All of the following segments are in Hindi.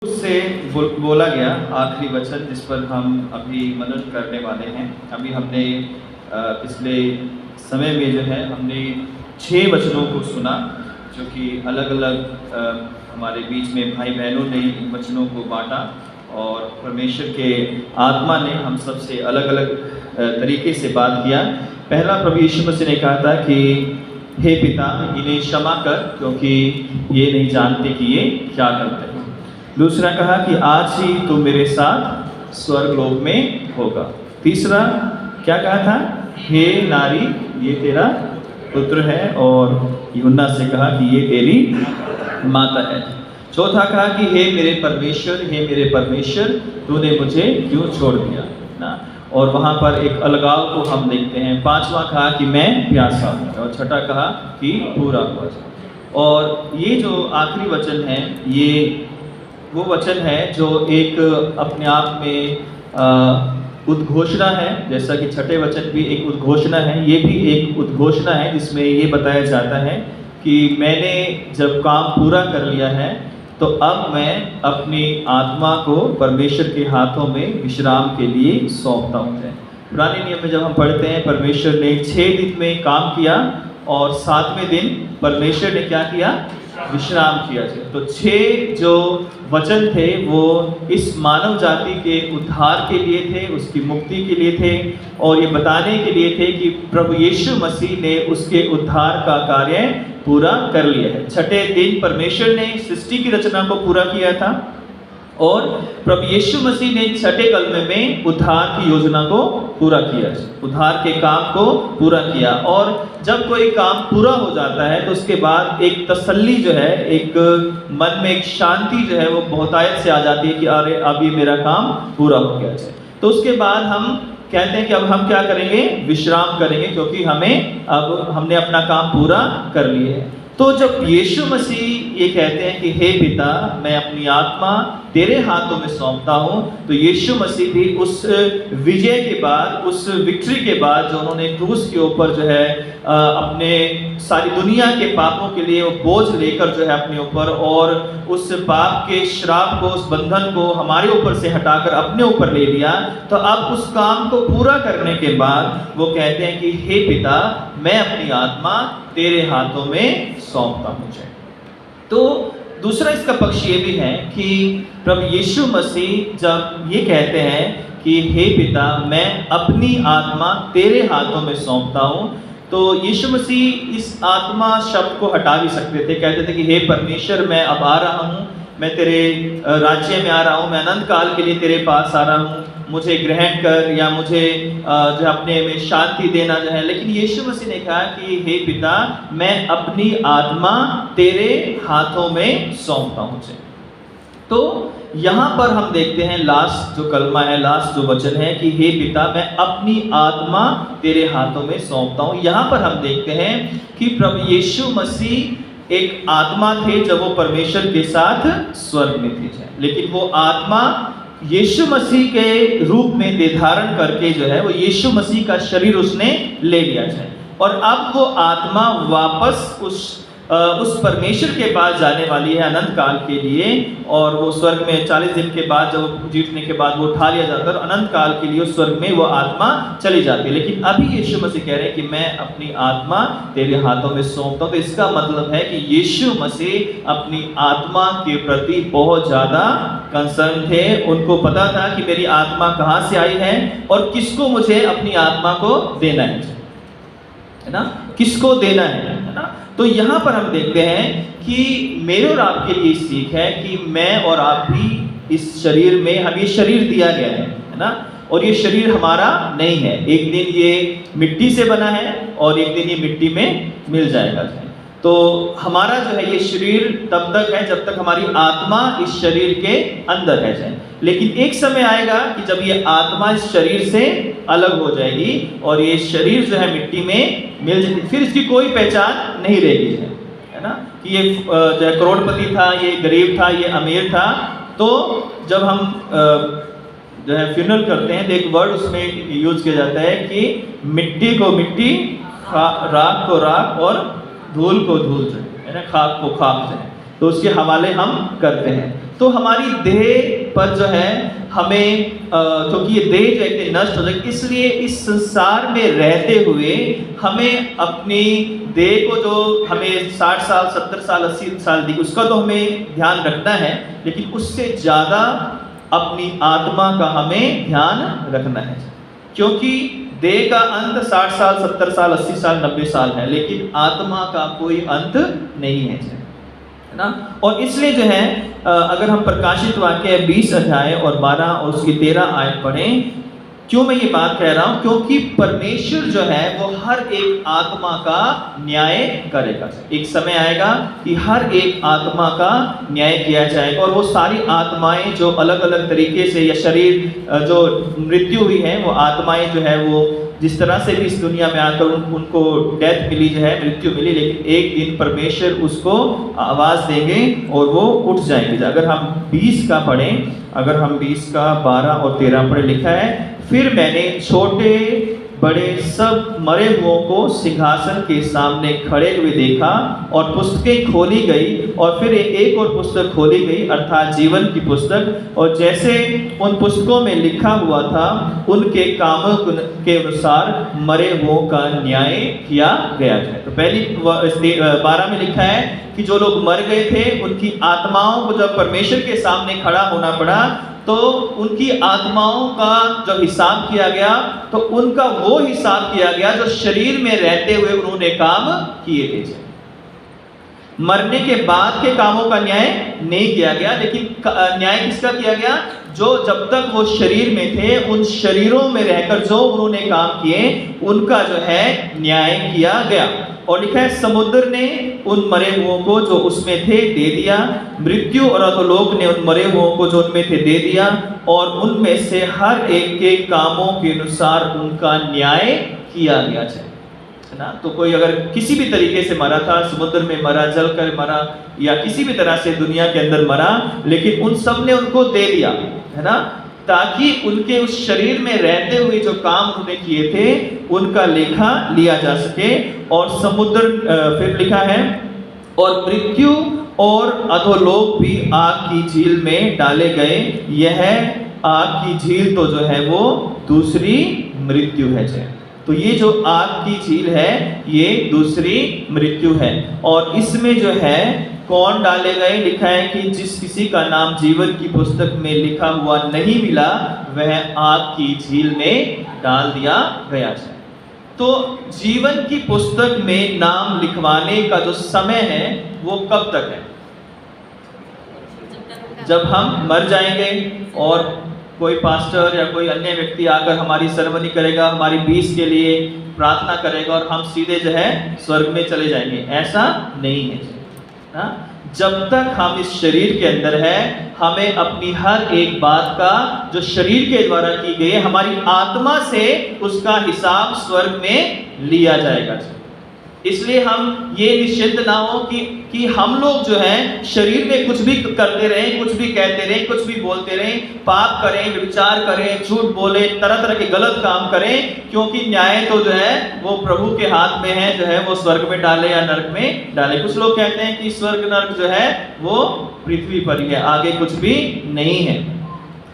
से बोला गया आखिरी वचन जिस पर हम अभी मनन करने वाले हैं। अभी हमने पिछले समय में जो है हमने 6 वचनों को सुना, जो कि अलग अलग हमारे बीच में भाई बहनों ने इन वचनों को बांटा और परमेश्वर के आत्मा ने हम सब से अलग अलग तरीके से बात किया। पहला प्रभु यीशु मसीह ने कहा था कि हे पिता, इन्हें क्षमा कर, क्योंकि ये नहीं जानते कि ये क्या करते हैं। दूसरा कहा कि आज ही तू मेरे साथ स्वर्ग लोक में होगा। तीसरा क्या कहा था? हे नारी, ये तेरा पुत्र है। और यूहन्ना से कहा कि ये तेरी माता है। चौथा कहा कि हे मेरे परमेश्वर, तूने मुझे क्यों छोड़ दिया ना। और वहाँ पर एक अलगाव को हम देखते हैं। पांचवा कहा कि मैं प्यासा हूँ। और छठा कहा कि पूरा हुआ। और ये जो आखिरी वचन है, ये वो वचन है जो एक अपने आप में उद्घोषणा है। जैसा कि छठे वचन भी एक उद्घोषणा है, ये भी एक उद्घोषणा है जिसमें ये बताया जाता है कि मैंने जब काम पूरा कर लिया है तो अब मैं अपनी आत्मा को परमेश्वर के हाथों में विश्राम के लिए सौंपता हूँ। पुराने नियम में जब हम पढ़ते हैं, परमेश्वर ने 6 दिन में काम किया और 7वें दिन परमेश्वर ने क्या किया? विश्राम किया। तो 6 जो वचन थे वो इस मानव जाति के उद्धार के लिए थे, उसकी मुक्ति के लिए थे, और ये बताने के लिए थे कि प्रभु यीशु मसीह ने उसके उद्धार का कार्य पूरा कर लिया है। छठे दिन परमेश्वर ने सृष्टि की रचना को पूरा किया था और प्रभु यीशु मसीह ने छठे कलमे में उद्धार की योजना को पूरा किया, उद्धार के काम को पूरा किया। और जब कोई काम पूरा हो जाता है तो उसके बाद एक तसल्ली जो है, एक मन में एक शांति जो है वो बहुतायत से आ जाती है कि अरे अब ये मेरा काम पूरा हो गया है। तो उसके बाद हम कहते हैं कि अब हम क्या करेंगे? विश्राम करेंगे, क्योंकि हमने अपना काम पूरा कर लिया है। तो जब यीशु मसीह ये कहते हैं कि हे पिता, मैं अपनी आत्मा तेरे हाथों में सौंपता हूँ, तो यीशु मसीह भी उस विजय के बाद, उस विक्ट्री के बाद जो उन्होंने क्रूस के ऊपर जो है अपने सारी दुनिया के पापों के लिए वो बोझ लेकर जो है अपने ऊपर, और उस पाप के श्राप को, उस बंधन को हमारे ऊपर से हटाकर अपने ऊपर ले लिया। तो अब उस काम को पूरा करने के बाद वो कहते हैं कि हे पिता, मैं अपनी आत्मा तेरे हाथों में सौंपता हूँ। तो दूसरा इसका पक्ष ये भी है कि प्रभु यीशु मसीह जब ये कहते हैं कि हे पिता, मैं अपनी आत्मा तेरे हाथों में सौंपता हूँ, तो यीशु मसीह इस आत्मा शब्द को हटा भी सकते थे। कहते थे कि हे परमेश्वर, मैं अब आ रहा हूँ, मैं तेरे राज्य में आ रहा हूँ, मैं अनंत काल के लिए तेरे पास आ रहा हूँ, मुझे ग्रहण कर, या मुझे जो अपने में शांति देना जो है। लेकिन यीशु मसीह ने कहा कि हे पिता, मैं अपनी आत्मा तेरे हाथों में सौंपता हूँ। तो यहाँ पर हम देखते हैं लास्ट जो कलमा है, लास्ट जो वचन है कि हे पिता, मैं अपनी आत्मा तेरे हाथों में सौंपता हूँ। यहाँ पर हम देखते हैं कि प्रभु यीशु मसीह एक आत्मा थे जब वो परमेश्वर के साथ स्वर्ग में थे, लेकिन वो आत्मा यीशु मसीह के रूप में निर्धारण करके जो है वो यीशु मसीह का शरीर उसने ले लिया है। और अब वो आत्मा वापस उस परमेश्वर के पास जाने वाली है अनंत काल के लिए। और वो स्वर्ग में 40 दिन के बाद, जब जीतने के बाद वो उठा लिया जाता है, अनंत काल के लिए उस स्वर्ग में वो आत्मा चली जाती है। लेकिन अभी यीशु मसीह कह रहे हैं कि मैं अपनी आत्मा तेरे हाथों में सौंपता हूँ। तो इसका मतलब है कि यीशु मसीह अपनी आत्मा के प्रति बहुत ज़्यादा कंसर्न थे। उनको पता था कि मेरी आत्मा कहाँ से आई है और किसको मुझे अपनी आत्मा को देना है ना, किसको देना है ना। तो यहाँ पर हम देखते हैं कि मेरे और आपके लिए सीख है कि मैं और आप भी इस शरीर में, हमें ये शरीर दिया गया है ना, और ये शरीर हमारा नहीं है। एक दिन ये मिट्टी से बना है और एक दिन ये मिट्टी में मिल जाएगा। तो हमारा जो है ये शरीर तब तक है जब तक हमारी आत्मा इस शरीर के अंदर है। लेकिन एक समय आएगा कि जब ये आत्मा इस शरीर से अलग हो जाएगी और ये शरीर जो है मिट्टी में मिल जाएगी, फिर इसकी कोई पहचान नहीं रहेगी, है ना, कि ये जो है करोड़पति था, ये गरीब था, ये अमीर था। तो जब हम जो है फ्यूनरल करते हैं तो एक वर्ड उसमें यूज किया जाता है कि मिट्टी को मिट्टी, राख को राख और धूल को धूल, जो है ना, खाक को खाक जो है। तो उसके हवाले हम करते हैं। तो हमारी देह पर जो है हमें क्योंकि ये देह जो है नष्ट हो जाएगी, इसलिए इस संसार में रहते हुए हमें अपनी देह को जो हमें 60 साल 70 साल 80 साल दी उसका तो हमें ध्यान रखना है, लेकिन उससे ज़्यादा अपनी आत्मा का हमें ध्यान रखना है। क्योंकि देह का अंत 60 साल 70 साल 80 साल 90 साल है, लेकिन आत्मा का कोई अंत नहीं है ना। और इसलिए जो है अगर हम प्रकाशित वाक्य 20 अध्याय और 12 और उसकी 13 आयत पढ़ें, क्यों मैं ये बात कह रहा हूं? क्योंकि परमेश्वर जो है वो हर एक आत्मा का न्याय करेगा। एक समय आएगा कि हर एक आत्मा का न्याय किया जाएगा, और वो सारी आत्माएं जो अलग अलग तरीके से या शरीर जो मृत्यु हुई है, वो आत्माएं जो है वो जिस तरह से भी इस दुनिया में आकर उनको डेथ मिली जो है, मृत्यु मिली, लेकिन एक दिन परमेश्वर उसको आवाज़ देंगे और वो उठ जाएंगे। अगर हम 20 का पढ़ें, अगर हम 20 का 12 और 13 पढ़े, लिखा है, फिर मैंने छोटे बड़े सब मरे हुओं को सिंहासन के सामने खड़े हुए देखा, और पुस्तकें खोली गई, और फिर एक और पुस्तक खोली गई अर्थात जीवन की पुस्तक, और जैसे उन पुस्तकों में लिखा हुआ था उनके कामों के अनुसार मरे हुओं का न्याय किया गया है। तो पहली 12 में लिखा है कि जो लोग मर गए थे उनकी आत्माओं को जब परमेश्वर के सामने खड़ा होना पड़ा, तो उनकी आत्माओं का जो हिसाब किया गया, तो उनका वो हिसाब किया गया जो शरीर में रहते हुए उन्होंने काम किए थे। मरने के बाद के कामों का न्याय नहीं किया गया, लेकिन न्याय किसका किया गया? जो जब तक वो शरीर में थे, उन शरीरों में रहकर जो उन्होंने काम किए, उनका जो है न्याय किया गया। और लिखा है, समुद्र ने उन मरे हुओं को जो उसमें थे दे दिया, मृत्यु और अधोलोक ने उन मरे हुओं को जो उनमें थे दे दिया, और उनमें से हर एक के कामों के अनुसार उनका न्याय किया गया है ना। तो कोई अगर किसी भी तरीके से मरा था, समुद्र में मरा, जल कर मरा, या किसी भी तरह से दुनिया के अंदर मरा, लेकिन उन सब ने उनको दे दिया है ना, ताकि उनके उस शरीर में रहते हुए जो काम उन्होंने किए थे उनका लेखा लिया जा सके। और समुद्र फिर लिखा है, और मृत्यु और अधोलोक भी आग की झील में डाले गए। यह आग की झील तो जो है वो दूसरी मृत्यु है। तो ये जो आग की झील है ये दूसरी मृत्यु है। और इसमें जो है कौन डाले गए? लिखा है कि जिस किसी का नाम जीवन की पुस्तक में लिखा हुआ नहीं मिला, वह आग की झील में डाल दिया गया है। तो जीवन की पुस्तक में नाम लिखवाने का जो समय है वो कब तक है? जब हम मर जाएंगे और कोई पास्टर या कोई अन्य व्यक्ति आकर हमारी सेरेमनी करेगा, हमारी 20 के लिए प्रार्थना करेगा और हम सीधे जो है स्वर्ग में चले जाएंगे, ऐसा नहीं है ना। जब तक हम इस शरीर के अंदर है, हमें अपनी हर एक बात का जो शरीर के द्वारा की गई है, हमारी आत्मा से उसका हिसाब स्वर्ग में लिया जाएगा। इसलिए हम ये निश्चिंत ना हो कि हम लोग जो है शरीर में कुछ भी करते रहें, कुछ भी कहते रहें, कुछ भी बोलते रहें, पाप करें, विचार करें, झूठ बोले, तरह तरह के गलत काम करें, क्योंकि न्याय तो जो है वो प्रभु के हाथ में है, जो है वो स्वर्ग में डाले या नरक में डाले। कुछ लोग कहते हैं कि स्वर्ग नरक जो है वो पृथ्वी पर ही है, आगे कुछ भी नहीं है।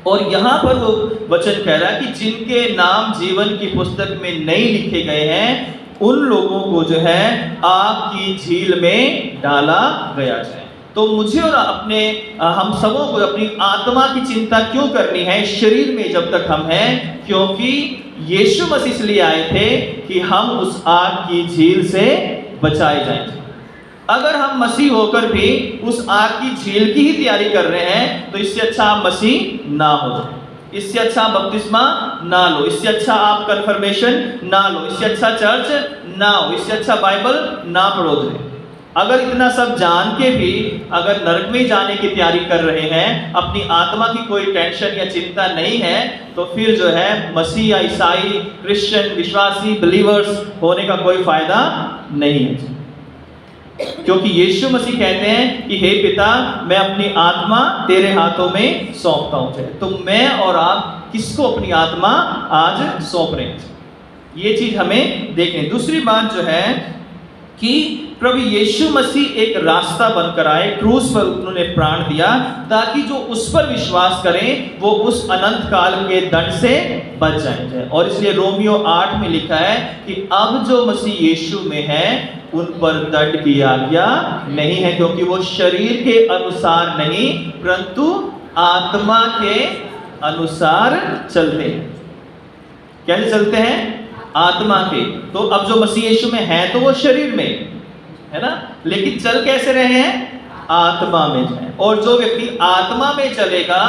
और यहाँ पर वो वचन कह रहा है कि जिनके नाम जीवन की पुस्तक में नहीं लिखे गए हैं, उन लोगों को जो है आग की झील में डाला गया है। तो मुझे और हम सबों को अपनी आत्मा की चिंता क्यों करनी है शरीर में जब तक हम हैं? क्योंकि यीशु मसीह इसलिए आए थे कि हम उस आग की झील से बचाए जाएं। अगर हम मसीह होकर भी उस आग की झील की ही तैयारी कर रहे हैं, तो इससे अच्छा आप मसीह ना हो जाए, इससे अच्छा बपतिस्मा ना लो, इससे अच्छा आप कन्फर्मेशन ना लो, इससे अच्छा चर्च ना हो, इससे अच्छा बाइबल ना पढ़ो। अगर इतना सब जान के भी अगर नरक में जाने की तैयारी कर रहे हैं, अपनी आत्मा की कोई टेंशन या चिंता नहीं है, तो फिर जो है मसीह या ईसाई, क्रिश्चियन, विश्वासी, बिलीवर्स होने का कोई फायदा नहीं है। क्योंकि यीशु मसीह कहते हैं कि हे पिता, मैं अपनी आत्मा तेरे हाथों में सौंपता हूं। तो मैं और आप किसको अपनी आत्मा आज सौंप रहे हैं, ये चीज हमें देखनी। दूसरी बात जो है कि प्रभु यीशु मसीह एक रास्ता बनकर आए, क्रूस पर उन्होंने प्राण दिया ताकि जो उस पर विश्वास करें वो उस अनंत काल के दंड से बच जाएंगे। और इसलिए रोमियो 8 में लिखा है कि अब जो मसीह यीशु में है उन पर दंड की आज्ञा नहीं है, क्योंकि वो शरीर के अनुसार नहीं परंतु आत्मा के अनुसार चलते हैं। कैसे चलते हैं? आत्मा के। तो अब जो मसीह यीशु में है तो वो शरीर में है ना, लेकिन चल कैसे रहे हैं? आत्मा में जाए। और जो व्यक्ति आत्मा में चलेगा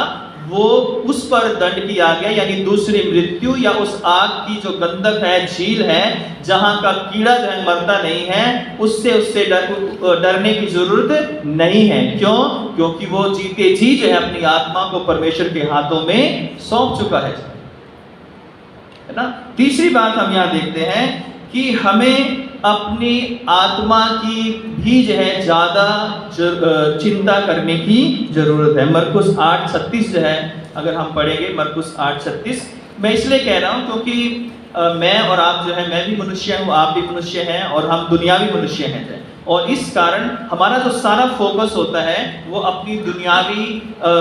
वो उस पर दंड की आज्ञा यानी दूसरी मृत्यु या उस आग की जो गंधक है, झील है, जहां का कीड़ा जो है मरता नहीं है, उससे डरने की जरूरत नहीं है। क्यों? क्योंकि वो जीते जी जो है अपनी आत्मा को परमेश्वर के हाथों में सौंप चुका है ना। तीसरी बात हम यहाँ देखते हैं कि हमें अपनी आत्मा की भी जो है ज्यादा चिंता करने की जरूरत है। मरकुस 8:36 जो है अगर हम पढ़ेंगे, मरकुस 8:36, मैं इसलिए कह रहा हूँ क्योंकि मैं और आप जो है, मैं भी मनुष्य हूँ, आप भी मनुष्य हैं और हम दुनियावी मनुष्य हैं, और इस कारण हमारा जो सारा फोकस होता है वो अपनी दुनियावी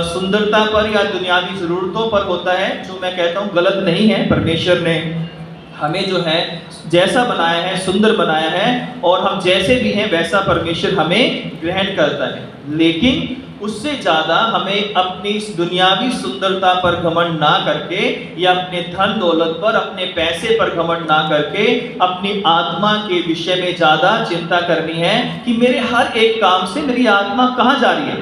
सुंदरता पर या दुनियावी ज़रूरतों पर होता है, जो मैं कहता हूँ गलत नहीं है। परमेश्वर ने हमें जो है जैसा बनाया है, सुंदर बनाया है, और हम जैसे भी हैं वैसा परमेश्वर हमें ग्रहण करता है। लेकिन उससे ज़्यादा हमें अपनी इस दुनियावी सुंदरता पर घमंड ना करके या अपने धन दौलत पर, अपने पैसे पर घमंड ना करके अपनी आत्मा के विषय में ज़्यादा चिंता करनी है कि मेरे हर एक काम से मेरी आत्मा कहाँ जा रही है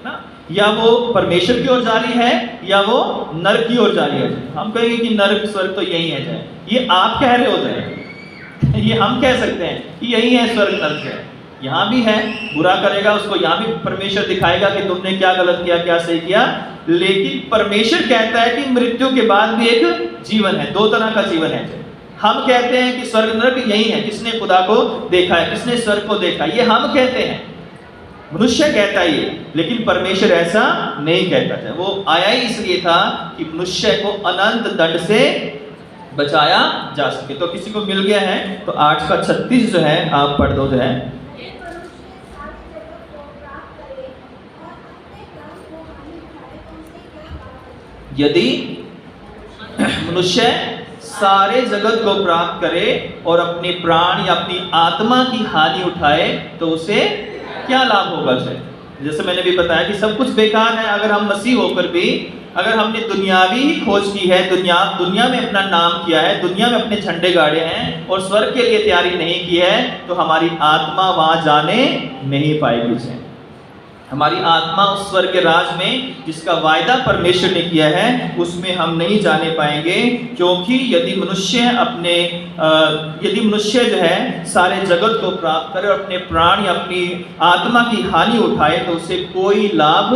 ना, या वो परमेश्वर की ओर जा रही है या वो नरक की ओर जा रही है। हम कहेंगे कि नरक स्वर्ग तो यही है जाए, ये आप कह रहे हो जाए ये हम कह सकते हैं कि यही है स्वर्ग नरक है। यहाँ भी है, बुरा करेगा उसको यहाँ भी परमेश्वर दिखाएगा कि तुमने क्या गलत किया, क्या सही किया। लेकिन परमेश्वर कहता है कि मृत्यु के बाद भी एक जीवन है, दो तरह का जीवन है। हम कहते हैं कि स्वर्ग नरक यही है, किसने खुदा को देखा है, किसने स्वर्ग को देखा, ये हम कहते हैं, मनुष्य कहता है ये। लेकिन परमेश्वर ऐसा नहीं कहता था। वो आया ही इसलिए था कि मनुष्य को अनंत दंड से बचाया जा सके। तो किसी को मिल गया है तो 8:36 जो है आप पढ़ दो जो है। यदि मनुष्य सारे जगत को प्राप्त करे और अपने प्राण या अपनी आत्मा की हानि उठाए तो उसे क्या लाभ होगा? जैसे मैंने भी बताया कि सब कुछ बेकार है। अगर हम मसीह होकर भी अगर हमने दुनियावी ही खोज की है, दुनिया में अपना नाम किया है, दुनिया में अपने झंडे गाड़े हैं और स्वर्ग के लिए तैयारी नहीं की है, तो हमारी आत्मा वहां जाने नहीं पाएगी। हमारी आत्मा उस स्वर्ग के राज में जिसका वायदा परमेश्वर ने किया है उसमें हम नहीं जाने पाएंगे। क्योंकि यदि मनुष्य जो है सारे जगत को प्राप्त करे और अपने प्राण या अपनी आत्मा की हानि उठाए तो उसे कोई लाभ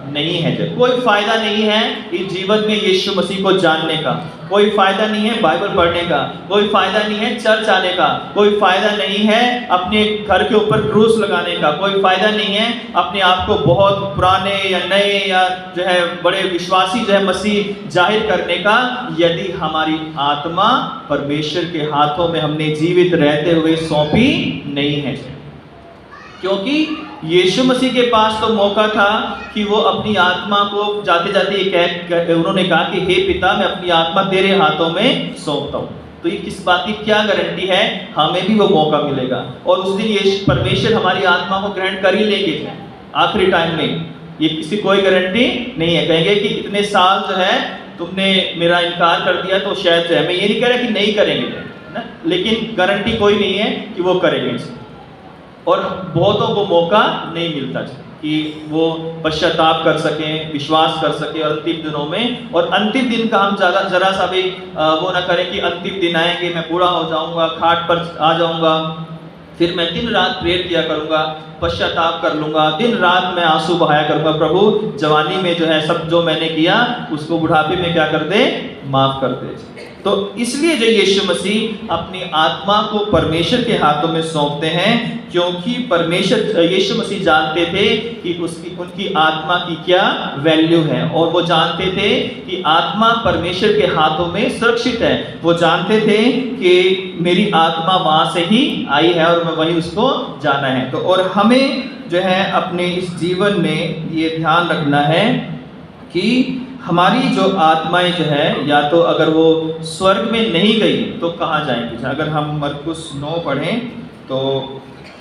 नहीं है, कोई फायदा नहीं है इस जीवन में यीशु मसीह को जानने का, कोई फायदा नहीं है बाइबल पढ़ने का, कोई फायदा नहीं है चर्च आने का, कोई फायदा नहीं है अपने घर के ऊपर क्रूस लगाने का, कोई फायदा नहीं है अपने आप को बहुत पुराने या नए या जो है बड़े विश्वासी जो है मसीह जाहिर करने का, यदि हमारी आत्मा परमेश्वर के हाथों में हमने जीवित रहते हुए सौंपी नहीं है। क्योंकि यीशु मसीह के पास तो मौका था कि वो अपनी आत्मा को जाते जाते उन्होंने कहा कि हे पिता मैं अपनी आत्मा तेरे हाथों में सौंपता हूँ। तो ये किस बात की क्या गारंटी है? हमें भी वो मौका मिलेगा और उस दिन ये परमेश्वर हमारी आत्मा को ग्रहण कर ही लेंगे आखिरी टाइम में। ये किसी कोई गारंटी नहीं है। कहेंगे कि इतने साल जो है तुमने मेरा इनकार कर दिया तो शायद जो है, मैं ये नहीं कह रहा कि नहीं करेंगे ना, लेकिन गारंटी कोई नहीं है कि वो करेंगे। और बहुतों को मौका नहीं मिलता कि वो पश्चाताप कर सकें, विश्वास कर सकें अंतिम दिनों में। और अंतिम दिन का हम जरा सा भी वो ना करें कि अंतिम दिन आएंगे, मैं बूढ़ा हो जाऊंगा, खाट पर आ जाऊंगा, फिर मैं दिन रात प्रेयर किया करूंगा, पश्चाताप कर लूंगा, दिन रात मैं आंसू बहाया करूंगा, प्रभु जवानी में जो है सब जो मैंने किया उसको बुढ़ापे में क्या कर दे, माफ कर दे। तो इसलिए जो यीशु मसीह अपनी आत्मा को परमेश्वर के हाथों में सौंपते हैं, क्योंकि परमेश्वर यीशु मसीह जानते थे कि उनकी आत्मा की क्या वैल्यू है, और वो जानते थे कि आत्मा परमेश्वर के हाथों में सुरक्षित है। वो जानते थे कि मेरी आत्मा वहाँ से ही आई है और मैं वहीं उसको जाना है। तो और हमें जो है अपने इस जीवन में ये ध्यान रखना है कि हमारी जो आत्माएं जो है, या तो अगर वो स्वर्ग में नहीं गई तो कहाँ जाएंगी। अगर हम मरकुस 9 पढ़ें तो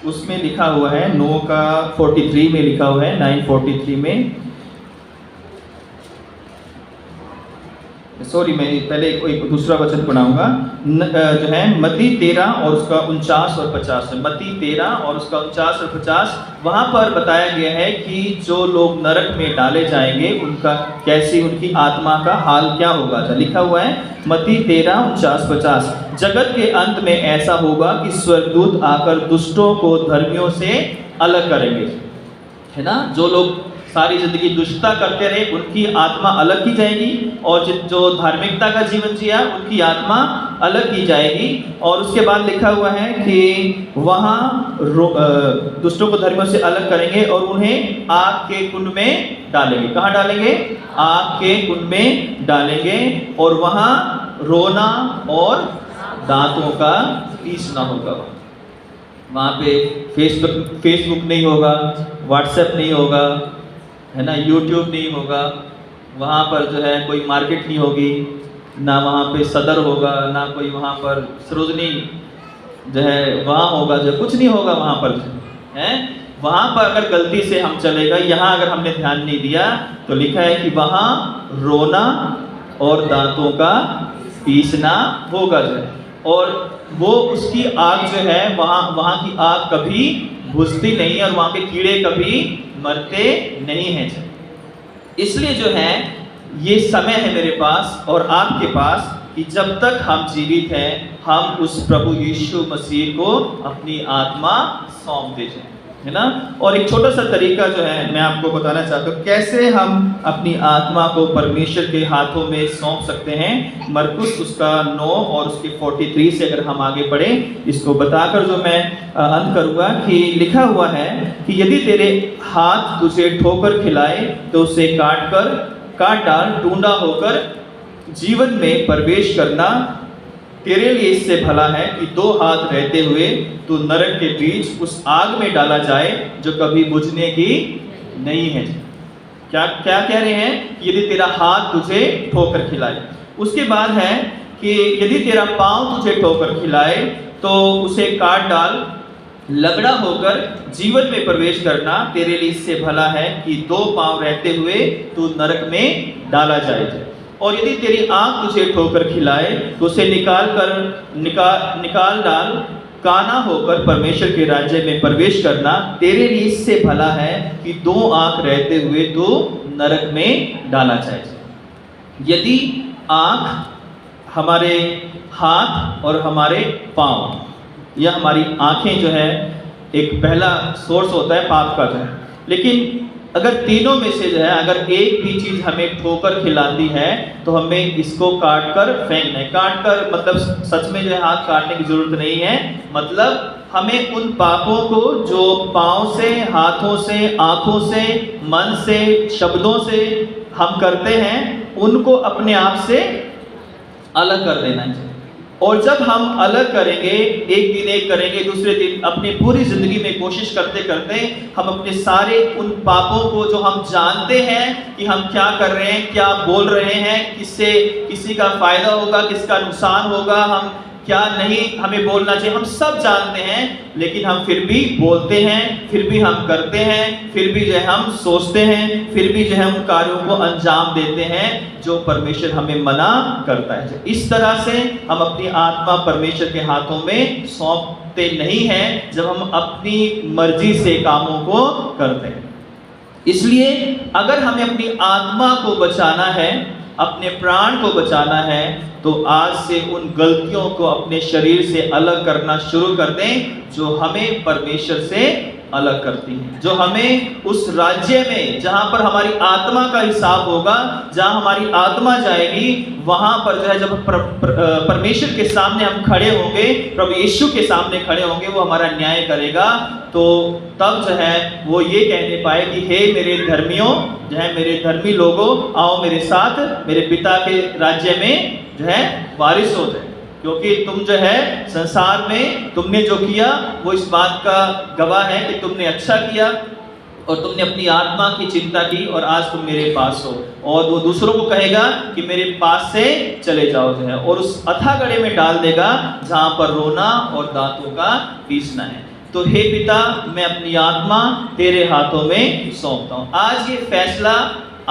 उसमें लिखा हुआ है, 9 का 43 में लिखा हुआ है, 9:43 में, सॉरी मैं पहले एक दूसरा वचन पढ़ाऊंगा, जो है मत्ती 13 और उसका 49 और 50 है। मत्ती 13 और उसका 49 और 50 वहाँ पर बताया गया है कि जो लोग नरक में डाले जाएंगे उनका कैसी, उनकी आत्मा का हाल क्या होगा। जो लिखा हुआ है मत्ती 13, 49, 50, जगत के अंत में ऐसा होगा कि स्वर्गदूत आकर दुष्टों को धर्मियों से अलग करेंगे, है ना। जो लोग सारी जिंदगी दुष्टता करते रहे उनकी आत्मा अलग की जाएगी, और जो धार्मिकता का जीवन जिया उनकी आत्मा अलग की जाएगी। और उसके बाद लिखा हुआ है कि वहाँ दुष्टों को धर्मियों से अलग करेंगे और उन्हें आग के कुंड में डालेंगे। कहाँ डालेंगे? आग के कुंड में डालेंगे, और वहाँ रोना और दांतों का पीसना होगा। वहाँ पे फेसबुक नहीं होगा, व्हाट्सएप नहीं होगा, है ना, यूट्यूब नहीं होगा, वहाँ पर जो है कोई मार्केट नहीं होगी, ना वहाँ पे सदर होगा, ना कोई वहाँ पर सरोजनी जो है वहाँ होगा, जो कुछ नहीं होगा वहाँ पर है। वहाँ पर अगर गलती से हम चले गए, यहाँ अगर हमने ध्यान नहीं दिया, तो लिखा है कि वहाँ रोना और दांतों का पीसना होगा जो है, और वो उसकी आग जो है वहाँ की आग कभी बुझती नहीं है, और वहाँ के कीड़े कभी मरते नहीं हैं। इसलिए जो है ये समय है मेरे पास और आपके पास कि जब तक हम जीवित हैं हम उस प्रभु यीशु मसीह को अपनी आत्मा सौंप दे जाएं, है ना। और एक छोटा सा तरीका जो है मैं आपको बताना चाहता हूँ कैसे हम अपनी आत्मा को परमेश्वर के हाथों में सौंप सकते हैं। मरकुस उसका 9 और उसके 43 से अगर हम आगे बढ़ें, इसको बताकर जो मैं अंत करूँगा कि लिखा हुआ है कि यदि तेरे हाथ तुझे ठोकर खिलाए तो उसे काट डाल, टूंडा होकर जीवन में प्रवेश करना तेरे लिए इससे भला है कि 2 हाथ रहते हुए तू नरक के बीच उस आग में डाला जाए जो कभी बुझने की नहीं है। क्या कह रहे हैं? यदि तेरा हाथ तुझे ठोकर खिलाए। उसके बाद है कि यदि तेरा पांव तुझे ठोकर खिलाए तो उसे काट डाल, लगड़ा होकर जीवन में प्रवेश करना तेरे लिए इससे भला है कि 2 पांव रहते हुए तू नरक में डाला जाए। और यदि तेरी आंख तुझे ठोकर खिलाए तो उसे निकाल डाल, काना होकर परमेश्वर के राज्य में प्रवेश करना तेरे लिए इससे भला है कि 2 आंख रहते हुए तो नरक में डाला जाए। यदि आंख, हमारे हाथ और हमारे पांव या हमारी आंखें जो है एक पहला सोर्स होता है पाप का जो है, लेकिन अगर तीनों में से जो है अगर एक भी चीज़ हमें ठोकर खिलाती है तो हमें इसको काट कर फेंकना है। काट कर मतलब सच में जो है हाथ काटने की जरूरत नहीं है, मतलब हमें उन पापों को जो पाँव से, हाथों से, आँखों से, मन से, शब्दों से हम करते हैं उनको अपने आप से अलग कर देना चाहिए। और जब हम अलग करेंगे, एक दिन एक करेंगे, दूसरे दिन अपनी पूरी जिंदगी में कोशिश करते करते हम अपने सारे उन पापों को जो हम जानते हैं कि हम क्या कर रहे हैं, क्या बोल रहे हैं, किससे किसी का फायदा होगा, किसका नुकसान होगा, हम क्या नहीं हमें बोलना चाहिए, हम सब जानते हैं, लेकिन हम फिर भी बोलते हैं, फिर भी हम करते हैं, फिर भी जो है हम सोचते हैं, फिर भी जो है उन कार्यों को अंजाम देते हैं जो परमेश्वर हमें मना करता है। इस तरह से हम अपनी आत्मा परमेश्वर के हाथों में सौंपते नहीं हैं जब हम अपनी मर्जी से कामों को करते हैं। इसलिए अगर हमें अपनी आत्मा को बचाना है, अपने प्राण को बचाना है, तो आज से उन गलतियों को अपने शरीर से अलग करना शुरू कर दें जो हमें परमेश्वर से अलग करती हैं, जो हमें उस राज्य में जहाँ पर हमारी आत्मा का हिसाब होगा, जहाँ हमारी आत्मा जाएगी, वहाँ पर जो है जब परमेश्वर के सामने हम खड़े होंगे, प्रभु यीशु के सामने खड़े होंगे, वो हमारा न्याय करेगा, तो तब जो है वो ये कहने पाए कि हे मेरे धर्मियों, जो है मेरे धर्मी लोगों, आओ मेरे साथ मेरे पिता के राज्य में जो है वारिस हो जाए, क्योंकि तुम जो है संसार में तुमने जो किया वो इस बात का गवाह है कि तुमने अच्छा किया और तुमने अपनी आत्मा की चिंता की और आज तुम मेरे पास हो, और वो दूसरों को कहेगा कि मेरे पास से चले जाओ जो है, और उस अथाह गड्ढे में डाल देगा जहाँ पर रोना और दांतों का पीसना है। तो हे पिता, मैं अपनी आत्मा तेरे हाथों में सौंपता हूँ। आज ये फैसला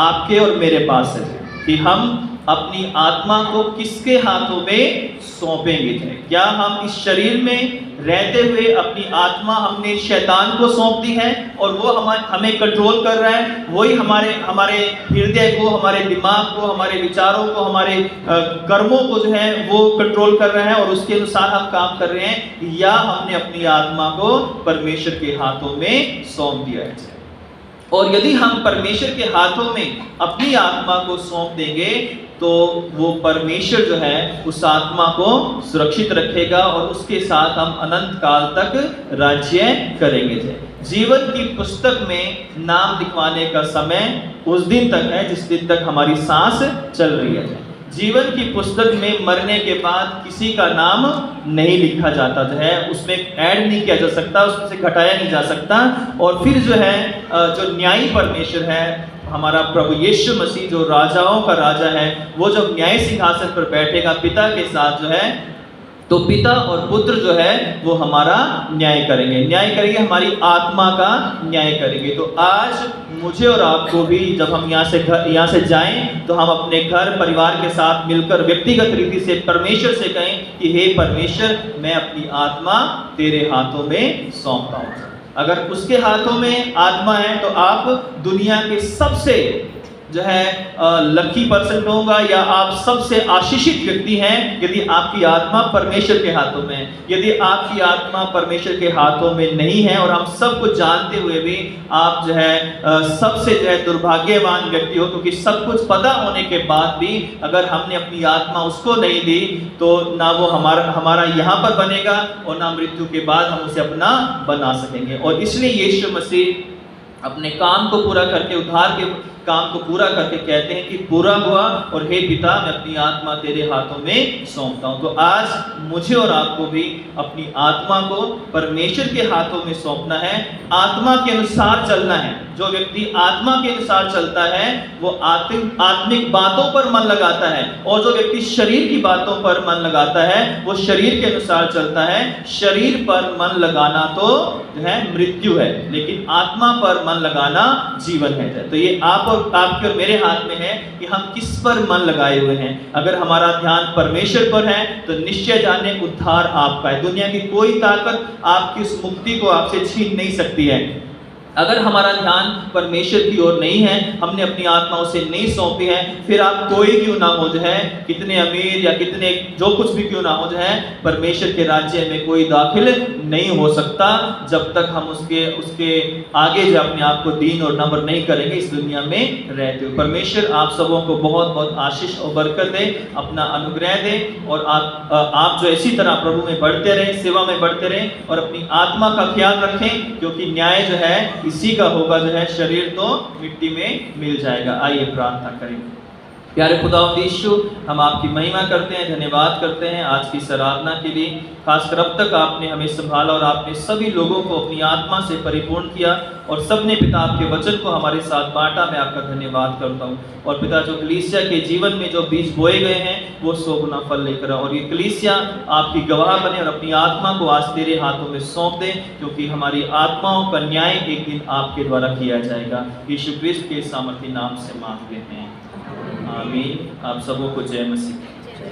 आपके और मेरे पास है कि हम अपनी आत्मा को किसके हाथों में सौंपेंगे। क्या हम इस शरीर में रहते हुए अपनी आत्मा हमने शैतान को सौंप दी है और वो हमें कंट्रोल कर रहा है, वही हमारे हृदय को, हमारे दिमाग को, हमारे विचारों को, हमारे कर्मों को जो है वो कंट्रोल कर रहा है और उसके अनुसार हम काम कर रहे हैं, या हमने अपनी आत्मा को परमेश्वर के हाथों में सौंप दिया है। और यदि हम परमेश्वर के हाथों में अपनी आत्मा को सौंप देंगे तो वो परमेश्वर जो है उस आत्मा को सुरक्षित रखेगा और उसके साथ हम अनंत काल तक राज्य करेंगे। जीवन की पुस्तक में नाम लिखवाने का समय उस दिन तक है जिस दिन तक हमारी सांस चल रही है। जीवन की पुस्तक में मरने के बाद किसी का नाम नहीं लिखा जाता है, उसमें ऐड नहीं किया जा सकता, उसमें से घटाया नहीं जा सकता। और फिर जो है जो न्यायी परमेश्वर है, हमारा प्रभु यीशु मसीह जो राजाओं का राजा है, वो जब न्याय सिंहासन पर बैठेगा पिता के साथ जो है, तो पिता और पुत्र जो है वो हमारा न्याय करेंगे, हमारी आत्मा का न्याय करेंगे। तो आज मुझे और आपको भी जब हम यहाँ से जाएं तो हम अपने घर परिवार के साथ मिलकर व्यक्तिगत रीति से परमेश्वर से कहें कि हे परमेश्वर, मैं अपनी आत्मा तेरे हाथों में सौंपता हूँ। अगर उसके हाथों में आत्मा है तो आप दुनिया के सबसे जो है लकी पर्सन होगा, या आप सबसे आशीषित व्यक्ति हैं यदि आपकी आत्मा परमेश्वर के हाथों में है। यदि आपकी आत्मा परमेश्वर के हाथों में नहीं है और हम सब कुछ जानते हुए भी आप जो है सबसे जो है दुर्भाग्यवान व्यक्ति हो, क्योंकि सब कुछ पता होने के बाद भी अगर हमने अपनी आत्मा उसको नहीं दी तो ना वो हमारा यहाँ पर बनेगा और ना मृत्यु के बाद हम उसे अपना बना सकेंगे। और इसलिए यीशु मसीह अपने काम को पूरा करके, उद्धार के काम को पूरा करके कहते हैं कि पूरा हुआ और हे पिता, मैं अपनी आत्मा तेरे हाथों में सौंपता हूँ। तो आज मुझे और आपको भी अपनी आत्मा को परमेश्वर के हाथों में सौंपना है, आत्मा के अनुसार चलना है। जो व्यक्ति आत्मा के अनुसार चलता है वो आत्मिक बातों पर मन लगाता है, और जो व्यक्ति शरीर की बातों पर मन लगाता है वो शरीर के अनुसार चलता है। शरीर पर मन लगाना तो जो है मृत्यु है, लेकिन आत्मा पर मन लगाना जीवन है। तो ये आपके और मेरे हाथ में है कि हम किस पर मन लगाए हुए हैं। अगर हमारा ध्यान परमेश्वर पर है तो निश्चय जाने उद्धार आपका है। दुनिया की कोई ताकत आपकी उस मुक्ति को आपसे छीन नहीं सकती है। अगर हमारा ध्यान परमेश्वर की ओर नहीं है, हमने अपनी आत्मा उसे नहीं सौंपी है, फिर आप कोई क्यों ना हो जो है, कितने अमीर या कितने जो कुछ भी क्यों ना हो जो है, परमेश्वर के राज्य में कोई दाखिल नहीं हो सकता जब तक हम उसके आगे जो अपने आप को दीन और नम्र नहीं करेंगे इस दुनिया में रहते हुए। परमेश्वर आप सबों को बहुत बहुत आशीष और बरकत दे, अपना अनुग्रह दे, और आप जो इसी तरह प्रभु में बढ़ते रहें, सेवा में बढ़ते रहें और अपनी आत्मा का ख्याल रखें, क्योंकि न्याय जो है इसी का होगा जो है, शरीर तो मिट्टी में मिल जाएगा। आइए प्रार्थना करें। प्यारे खुदावंद यीशु, हम आपकी महिमा करते हैं, धन्यवाद करते हैं आज की इस आराधना के लिए। खासकर अब तक आपने हमें संभाला और आपने सभी लोगों को अपनी आत्मा से परिपूर्ण किया, और सबने पिता आपके वचन को हमारे साथ बांटा। मैं आपका धन्यवाद करता हूँ। और पिता, जो कलीसिया के जीवन में जो बीज बोए गए हैं वो 100 गुना फल लेकर आओ, और ये कलीसिया आपकी गवाह बने और अपनी आत्मा को आज तेरे हाथों में सौंप दे, क्योंकि हमारी आत्माओं का न्याय एक दिन आपके द्वारा किया जाएगा। यीशु क्रिस्त के सामर्थी नाम से मांगते हैं, आमीन। आप सबों को जय मसीह।